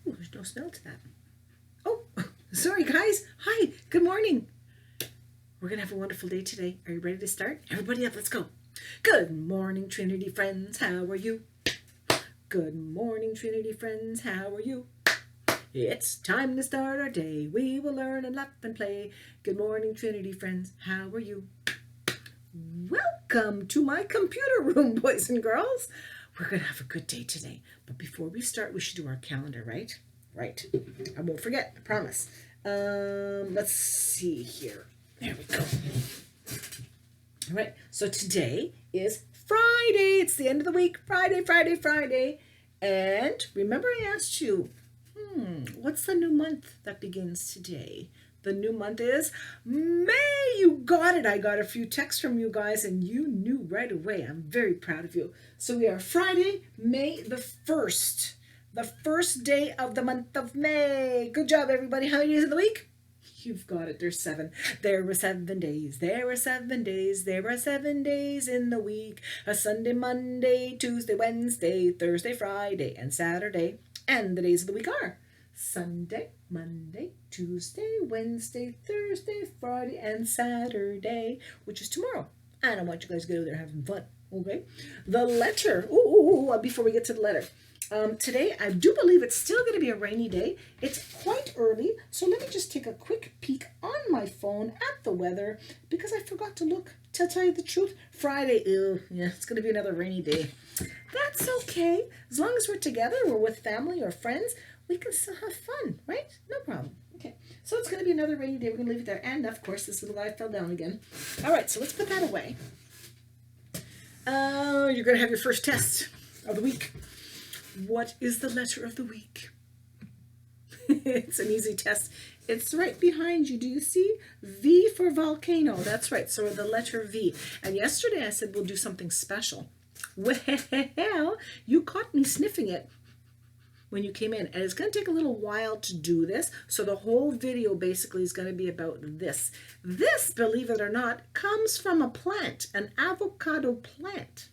Ooh, there's no smell to that. Oh, sorry guys. Hi, good morning. We're going to have a wonderful day today. Are you ready to start? Everybody up, let's go. Good morning, Trinity friends. How are you? Good morning, Trinity friends. How are you? It's time to start our day. We will learn and laugh and play. Good morning, Trinity friends. How are you? Welcome to my computer room, boys and girls. We're going to have a good day today. But before we start, we should do our calendar, right? Right. I won't forget, I promise. Let's see here. There we go. All right. So today is Friday. It's the end of the week. Friday. And remember I asked you, what's the new month that begins today? The new month is May. You got it. I got a few texts from you guys and you knew right away. I'm very proud of you. So we are Friday, May the 1st. The first day of the month of May. Good job, everybody. How many days of the week? You've got it. There's 7. There were 7 days. There were 7 days. There are 7 days in the week. A Sunday, Monday, Tuesday, Wednesday, Thursday, Friday, and Saturday. And the days of the week are Sunday, Monday, Tuesday, Wednesday, Thursday, Friday, and Saturday, which is tomorrow. And I want you guys to get over there having fun, okay? The letter. Before we get to the letter. Today, I do believe it's still going to be a rainy day. It's quite early, so let me just take a quick peek on my phone at the weather because I forgot to look. To tell you the truth, Friday, it's going to be another rainy day. That's okay. As long as we're together, we're with family or friends, we can still have fun, right? No problem. Okay, so it's going to be another rainy day. We're going to leave it there. And, of course, this little guy fell down again. All right, so let's put that away. You're going to have your first test of the week. What is the letter of the week? It's an easy test. It's right behind you. Do you see? V for volcano. That's right. So the letter V. And yesterday I said we'll do something special. Well, you caught me sniffing it when you came in. And it's going to take a little while to do this. So the whole video basically is going to be about this. This, believe it or not, comes from a plant, an avocado plant.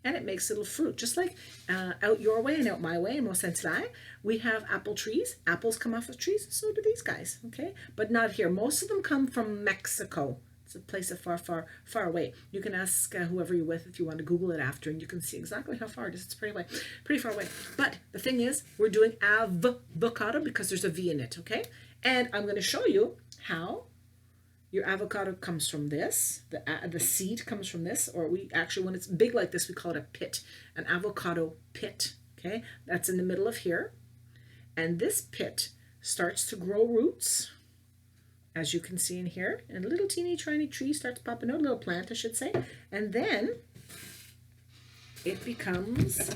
And it makes little fruit, just like out your way and out my way in Mont-Saint-Hilaire. We have apple trees. Apples come off of trees, so do these guys, okay? But not here. Most of them come from Mexico. It's a place far away. You can ask whoever you're with if you want to Google it after, and you can see exactly how far it is. It's pretty far away. But the thing is, we're doing avocado because there's a V in it, okay? And I'm going to show you how your avocado comes from this. The seed comes from this, or we actually, when it's big like this, we call it a pit, an avocado pit, okay? That's in the middle of here. And this pit starts to grow roots, as you can see in here. And a little teeny tiny tree starts popping out, a little plant, I should say. And then it becomes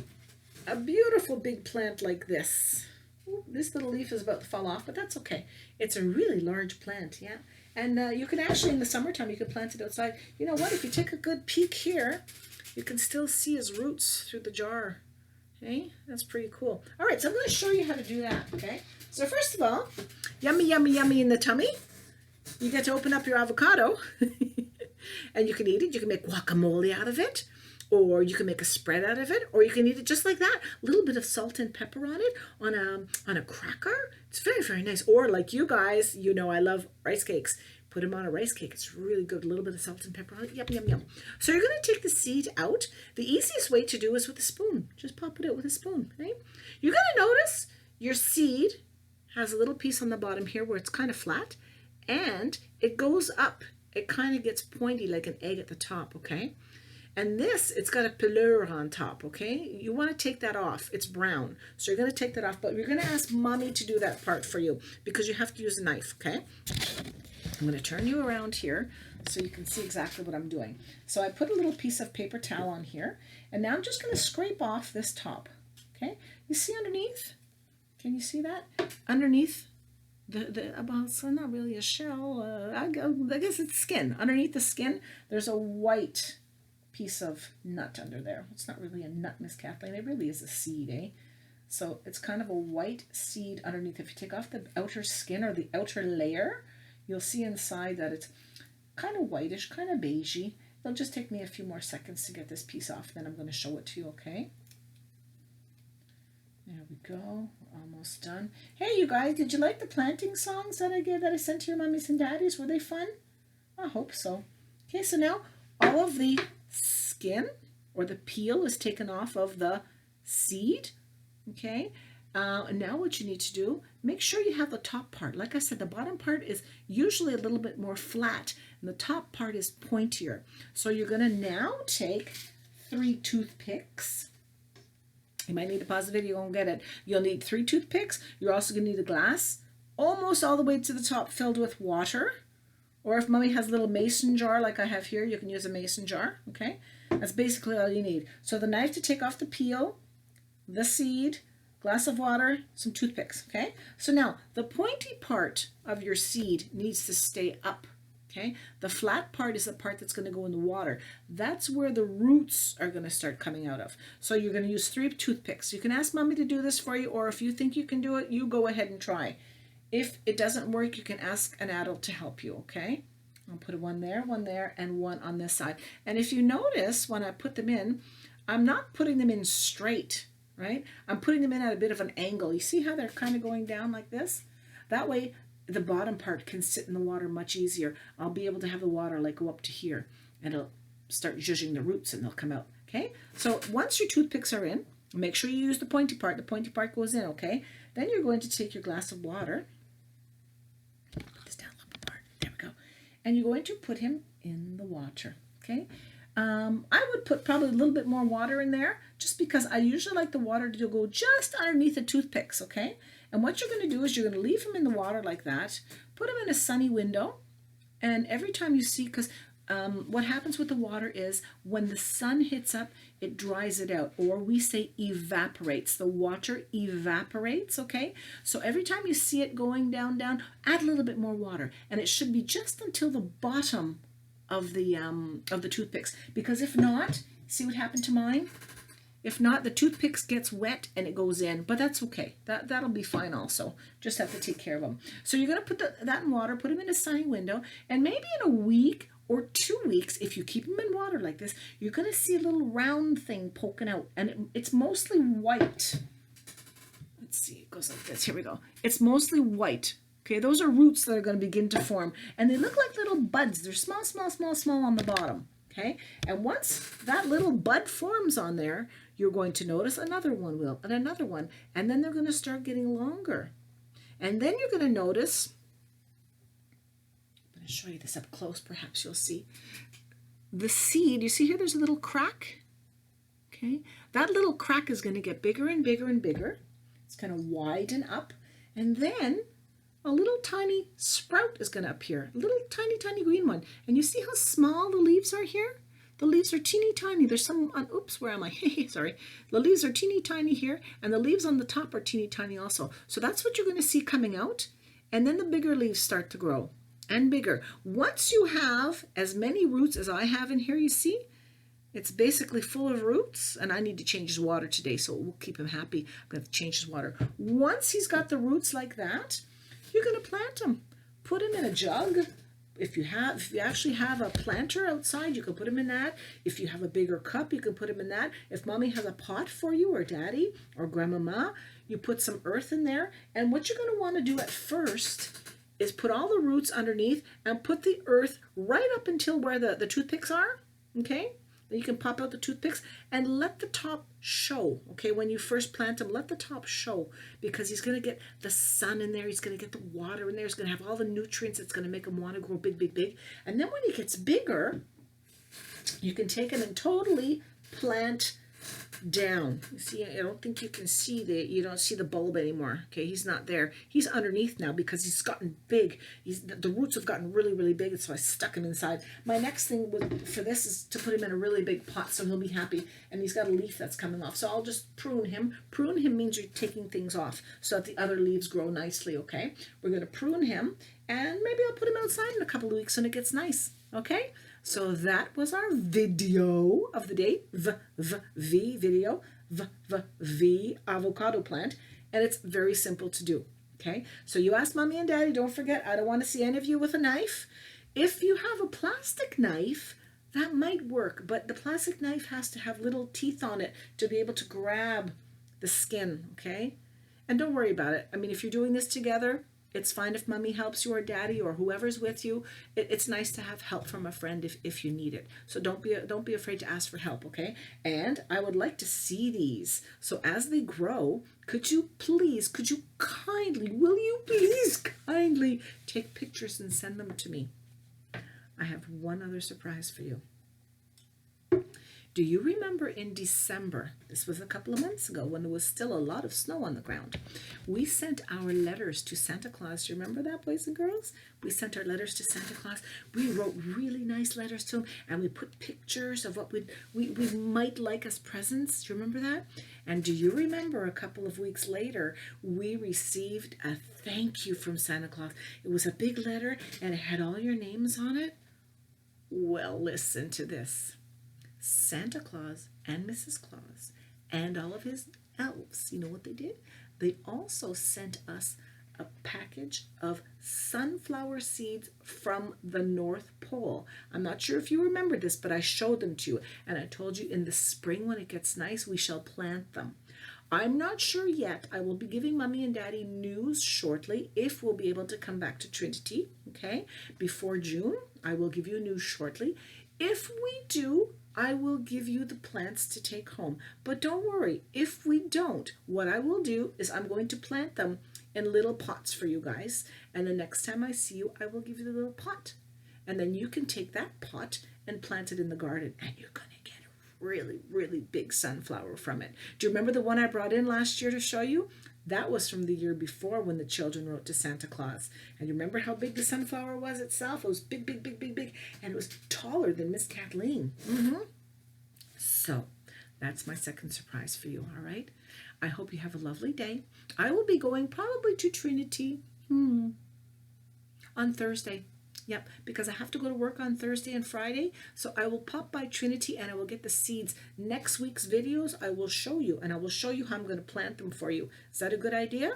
a beautiful big plant like this. Ooh, this little leaf is about to fall off, but that's okay. It's a really large plant, yeah. And you can actually, in the summertime, you can plant it outside. You know what? If you take a good peek here, you can still see his roots through the jar. Okay? That's pretty cool. All right, so I'm going to show you how to do that, okay? So first of all, yummy in the tummy. You get to open up your avocado, and you can eat it. You can make guacamole out of it, or you can make a spread out of it, or you can eat it just like that. A little bit of salt and pepper on it, on a cracker. It's very nice. Or like you guys, you know I love rice cakes. Put them on a rice cake. It's really good. A little bit of salt and pepper on it. Yum. So you're going to take the seed out. The easiest way to do is with a spoon. Just pop it out with a spoon. Right? You're going to notice your seed has a little piece on the bottom here where it's kind of flat, and it goes up. It kind of gets pointy like an egg at the top, okay? And this, it's got a pelure on top, okay? You want to take that off. It's brown. So you're going to take that off, but you're going to ask Mommy to do that part for you because you have to use a knife, okay? I'm going to turn you around here so you can see exactly what I'm doing. So I put a little piece of paper towel on here, and now I'm just going to scrape off this top, okay? You see underneath? Can you see that? Underneath it's not really a shell. I guess it's skin. Underneath the skin, there's a white piece of nut under there. It's not really a nut, Miss Kathleen. It really is a seed, eh? So it's kind of a white seed underneath. If you take off the outer skin or the outer layer, you'll see inside that it's kind of whitish, kind of beigey. It'll just take me a few more seconds to get this piece off. Then I'm going to show it to you, okay? There we go. We're almost done. Hey, you guys, did you like the planting songs that I sent to your mummies and daddies? Were they fun? I hope so. Okay, so now all of the skin or the peel is taken off of the seed. Okay, and now what you need to do, make sure you have the top part. Like I said, the bottom part is usually a little bit more flat, and the top part is pointier. So you're going to now take 3 toothpicks. You might need to pause the video and get it. You'll need 3 toothpicks. You're also going to need a glass almost all the way to the top filled with water. Or if mommy has a little mason jar like I have here, you can use a mason jar. Okay, that's basically all you need. So the knife to take off the peel, the seed, glass of water, some toothpicks. Okay, so now the pointy part of your seed needs to stay up. Okay, the flat part is the part that's going to go in the water. That's where the roots are going to start coming out of. So you're going to use 3 toothpicks. You can ask mommy to do this for you, or if you think you can do it, you go ahead and try. If it doesn't work, you can ask an adult to help you, okay? I'll put one there, and one on this side. And if you notice, when I put them in, I'm not putting them in straight, right? I'm putting them in at a bit of an angle. You see how they're kind of going down like this? That way, the bottom part can sit in the water much easier. I'll be able to have the water like go up to here, and it'll start zhuzhing the roots and they'll come out, okay? So once your toothpicks are in, make sure you use the pointy part. The pointy part goes in, okay? Then you're going to take your glass of water. Put this down a little bit more. There we go. And you're going to put him in the water, okay? I would put probably a little bit more water in there just because I usually like the water to go just underneath the toothpicks, okay? And what you're going to do is you're going to leave him in the water like that, put him in a sunny window, and every time you see, because what happens with the water is when the sun hits up, it dries it out, or we say evaporates. The water evaporates, okay? So every time you see it going down, add a little bit more water, and it should be just until the bottom of the toothpicks, because if not, see what happened to mine? If not, the toothpicks gets wet and it goes in, but that's okay. That'll be fine also. Just have to take care of them. So you're going to put that in water, put them in a sunny window, and maybe in a week or 2 weeks, if you keep them in water like this, you're going to see a little round thing poking out, and it's mostly white. Let's see, it goes like this. Here we go. It's mostly white. Okay, those are roots that are going to begin to form, and they look like little buds. They're small, small, small, small on the bottom. Okay, and once that little bud forms on there, you're going to notice another one will, and another one, and then they're going to start getting longer. And then you're going to notice, I'm going to show you this up close, perhaps you'll see. The seed, you see here there's a little crack? Okay, that little crack is going to get bigger and bigger and bigger. It's going to widen up, and then a little tiny sprout is going to appear, a little tiny, tiny green one. And you see how small the leaves are here? The leaves are teeny tiny. There's some on, oops, where am I? Sorry. The leaves are teeny tiny here, and the leaves on the top are teeny tiny also. So that's what you're going to see coming out. And then the bigger leaves start to grow and bigger. Once you have as many roots as I have in here, you see, it's basically full of roots, and I need to change his water today, so we'll keep him happy. I'm going to change his water. Once he's got the roots like that, you're going to plant him. Put him in a jug. If you actually have a planter outside, you can put him in that. If you have a bigger cup, you can put him in that. If mommy has a pot for you, or daddy, or grandmama, you put some earth in there. And what you're going to want to do at first is put all the roots underneath and put the earth right up until where the toothpicks are, okay? Then you can pop out the toothpicks and let the top show, okay? When you first plant him, let the top show, because he's going to get the sun in there. He's going to get the water in there. He's going to have all the nutrients. It's going to make him want to grow big, big, big. And then when he gets bigger, you can take him and totally plant down. You see, I don't think you can see you don't see the bulb anymore. Okay, he's not there. He's underneath now because he's gotten big. The roots have gotten really, really big, and so I stuck him inside. My next thing for this is to put him in a really big pot so he'll be happy, and he's got a leaf that's coming off. So I'll just prune him. Prune him means you're taking things off so that the other leaves grow nicely, okay? We're going to prune him, and maybe I'll put him outside in a couple of weeks when it gets nice, okay? So that was our video of the day, video, avocado plant, and it's very simple to do, okay? So you ask mommy and daddy, don't forget, I don't want to see any of you with a knife. If you have a plastic knife, that might work, but the plastic knife has to have little teeth on it to be able to grab the skin, okay? And don't worry about it. I mean, if you're doing this together, it's fine if mommy helps you or daddy or whoever's with you. It's nice to have help from a friend if you need it. So don't be afraid to ask for help, okay? And I would like to see these. So as they grow, could you please kindly take pictures and send them to me? I have one other surprise for you. Do you remember in December, this was a couple of months ago when there was still a lot of snow on the ground, we sent our letters to Santa Claus. Do you remember that, boys and girls? We sent our letters to Santa Claus. We wrote really nice letters to him, and we put pictures of what we might like as presents. Do you remember that? And do you remember a couple of weeks later, we received a thank you from Santa Claus. It was a big letter, and it had all your names on it. Well, listen to this. Santa Claus and Mrs. Claus and all of his elves, you know what they did? They also sent us a package of sunflower seeds from the North Pole. I'm not sure if you remember this, but I showed them to you. And I told you in the spring when it gets nice, we shall plant them. I'm not sure yet. I will be giving Mommy and Daddy news shortly if we'll be able to come back to Trinity, okay? Before June, I will give you news shortly. If we do, I will give you the plants to take home. But don't worry, if we don't, what I will do is I'm going to plant them in little pots for you guys. And the next time I see you, I will give you the little pot. And then you can take that pot and plant it in the garden. And you're going to get a really, really big sunflower from it. Do you remember the one I brought in last year to show you? That was from the year before when the children wrote to Santa Claus. And you remember how big the sunflower was itself? It was big, big, big, big, big. And it was taller than Miss Kathleen. So that's my second surprise for you, all right? I hope you have a lovely day. I will be going probably to Trinity on Thursday. Yep, because I have to go to work on Thursday and Friday. So I will pop by Trinity and I will get the seeds. Next week's videos, I will show you. And I will show you how I'm going to plant them for you. Is that a good idea?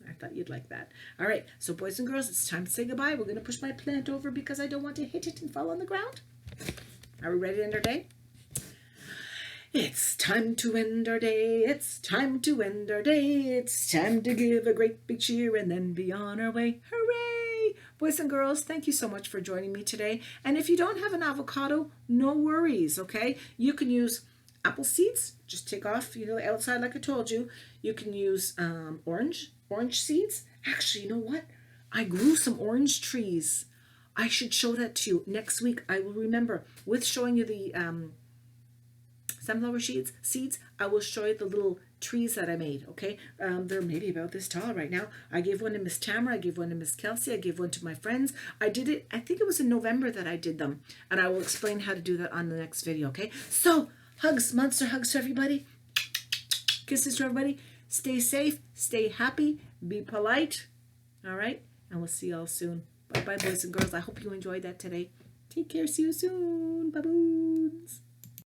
I thought you'd like that. All right, so boys and girls, it's time to say goodbye. We're going to push my plant over because I don't want to hit it and fall on the ground. Are we ready to end our day? It's time to end our day. It's time to end our day. It's time to give a great big cheer and then be on our way. Hooray! Boys and girls, thank you so much for joining me today. And if you don't have an avocado, no worries, okay? You can use apple seeds. Just take off, the outside like I told you. You can use orange seeds. Actually, you know what? I grew some orange trees. I should show that to you. Next week, I will remember with showing you the sunflower seeds, I will show you the little trees that I made, okay? They're maybe about this tall right now. I gave one to Miss Tamara, I gave one to Miss Kelsey, I gave one to my friends. I did it, I think it was in November that I did them, and I will explain how to do that on the next video, okay? So, hugs, monster hugs to everybody. Kisses to everybody. Stay safe, stay happy, be polite, all right? And we'll see you all soon. Bye-bye, boys and girls. I hope you enjoyed that today. Take care. See you soon. Baboons.